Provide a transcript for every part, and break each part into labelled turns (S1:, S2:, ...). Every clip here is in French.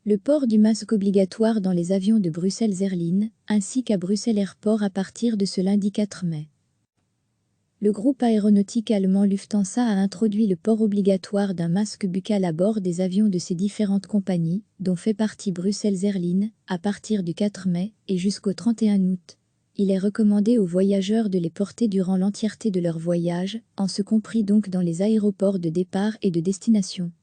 S1: Le port du masque obligatoire dans les avions de Bruxelles Airlines, ainsi qu'à Bruxelles Airport à partir de ce lundi 4 mai. Le groupe aéronautique allemand Lufthansa a introduit le port obligatoire d'un masque buccal à bord des avions de ses différentes compagnies, dont fait partie Bruxelles Airlines, à partir du 4 mai et jusqu'au 31 août. Il est recommandé aux voyageurs de les porter durant l'entièreté de leur voyage, en ce compris donc dans les aéroports de départ et de destination.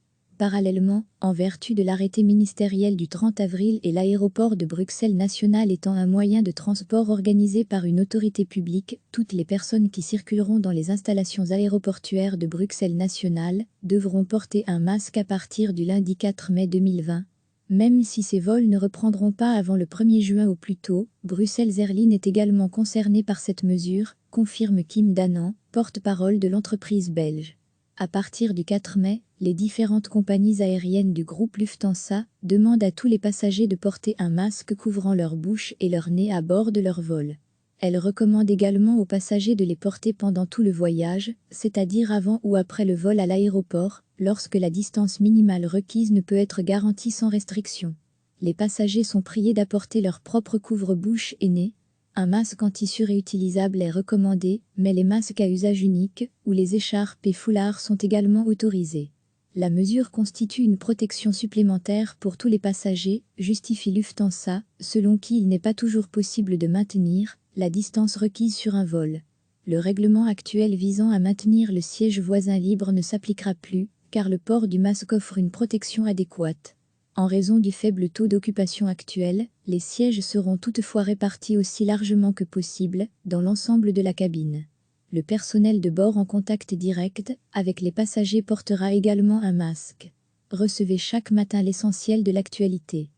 S1: Parallèlement, en vertu de l'arrêté ministériel du 30 avril et l'aéroport de Bruxelles National étant un moyen de transport organisé par une autorité publique, toutes les personnes qui circuleront dans les installations aéroportuaires de Bruxelles National devront porter un masque à partir du lundi 4 mai 2020. Même si ces vols ne reprendront pas avant le 1er juin au plus tôt, Bruxelles Airlines est également concernée par cette mesure, confirme Kim Danan, porte-parole de l'entreprise belge. À partir du 4 mai, les différentes compagnies aériennes du groupe Lufthansa demandent à tous les passagers de porter un masque couvrant leur bouche et leur nez à bord de leur vol. Elles recommandent également aux passagers de les porter pendant tout le voyage, c'est-à-dire avant ou après le vol à l'aéroport, lorsque la distance minimale requise ne peut être garantie sans restriction. Les passagers sont priés d'apporter leur propre couvre-bouche et nez. Un masque en tissu réutilisable est recommandé, mais les masques à usage unique, ou les écharpes et foulards sont également autorisés. La mesure constitue une protection supplémentaire pour tous les passagers, justifie Lufthansa, selon qui il n'est pas toujours possible de maintenir la distance requise sur un vol. Le règlement actuel visant à maintenir le siège voisin libre ne s'appliquera plus, car le port du masque offre une protection adéquate. En raison du faible taux d'occupation actuel, les sièges seront toutefois répartis aussi largement que possible dans l'ensemble de la cabine. Le personnel de bord en contact direct avec les passagers portera également un masque. Recevez chaque matin l'essentiel de l'actualité.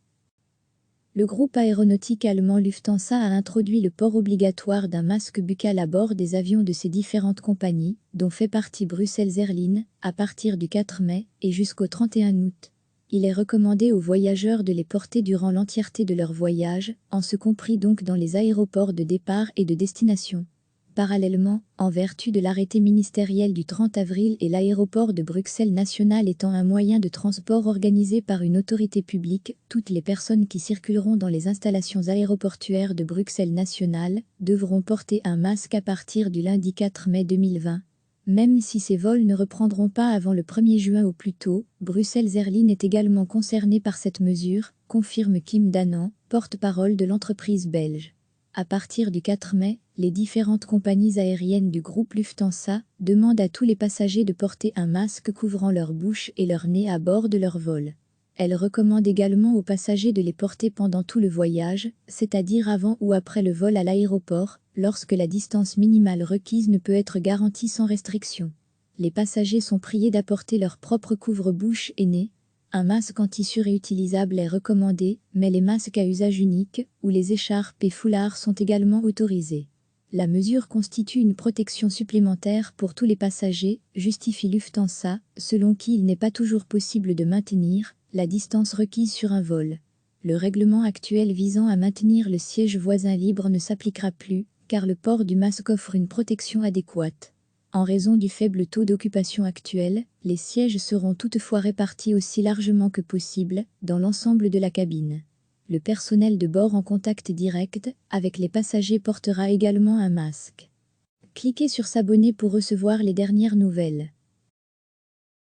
S1: Le groupe aéronautique allemand Lufthansa a introduit le port obligatoire d'un masque buccal à bord des avions de ses différentes compagnies, dont fait partie Bruxelles Airlines, à partir du 4 mai et jusqu'au 31 août. Il est recommandé aux voyageurs de les porter durant l'entièreté de leur voyage, en ce compris donc dans les aéroports de départ et de destination. Parallèlement, en vertu de l'arrêté ministériel du 30 avril et l'aéroport de Bruxelles National étant un moyen de transport organisé par une autorité publique, toutes les personnes qui circuleront dans les installations aéroportuaires de Bruxelles National devront porter un masque à partir du lundi 4 mai 2020. Même si ces vols ne reprendront pas avant le 1er juin au plus tôt, Bruxelles Airlines est également concernée par cette mesure, confirme Kim Danan, porte-parole de l'entreprise belge. À partir du 4 mai, les différentes compagnies aériennes du groupe Lufthansa demandent à tous les passagers de porter un masque couvrant leur bouche et leur nez à bord de leur vol. Elles recommandent également aux passagers de les porter pendant tout le voyage, c'est-à-dire avant ou après le vol à l'aéroport, lorsque la distance minimale requise ne peut être garantie sans restriction. Les passagers sont priés d'apporter leur propre couvre-bouche et nez. Un masque en tissu réutilisable est recommandé, mais les masques à usage unique, ou les écharpes et foulards sont également autorisés. La mesure constitue une protection supplémentaire pour tous les passagers, justifie Lufthansa, selon qui il n'est pas toujours possible de maintenir la distance requise sur un vol. Le règlement actuel visant à maintenir le siège voisin libre ne s'appliquera plus, car le port du masque offre une protection adéquate. En raison du faible taux d'occupation actuel, les sièges seront toutefois répartis aussi largement que possible dans l'ensemble de la cabine. Le personnel de bord en contact direct avec les passagers portera également un masque. Cliquez sur s'abonner pour recevoir les dernières nouvelles.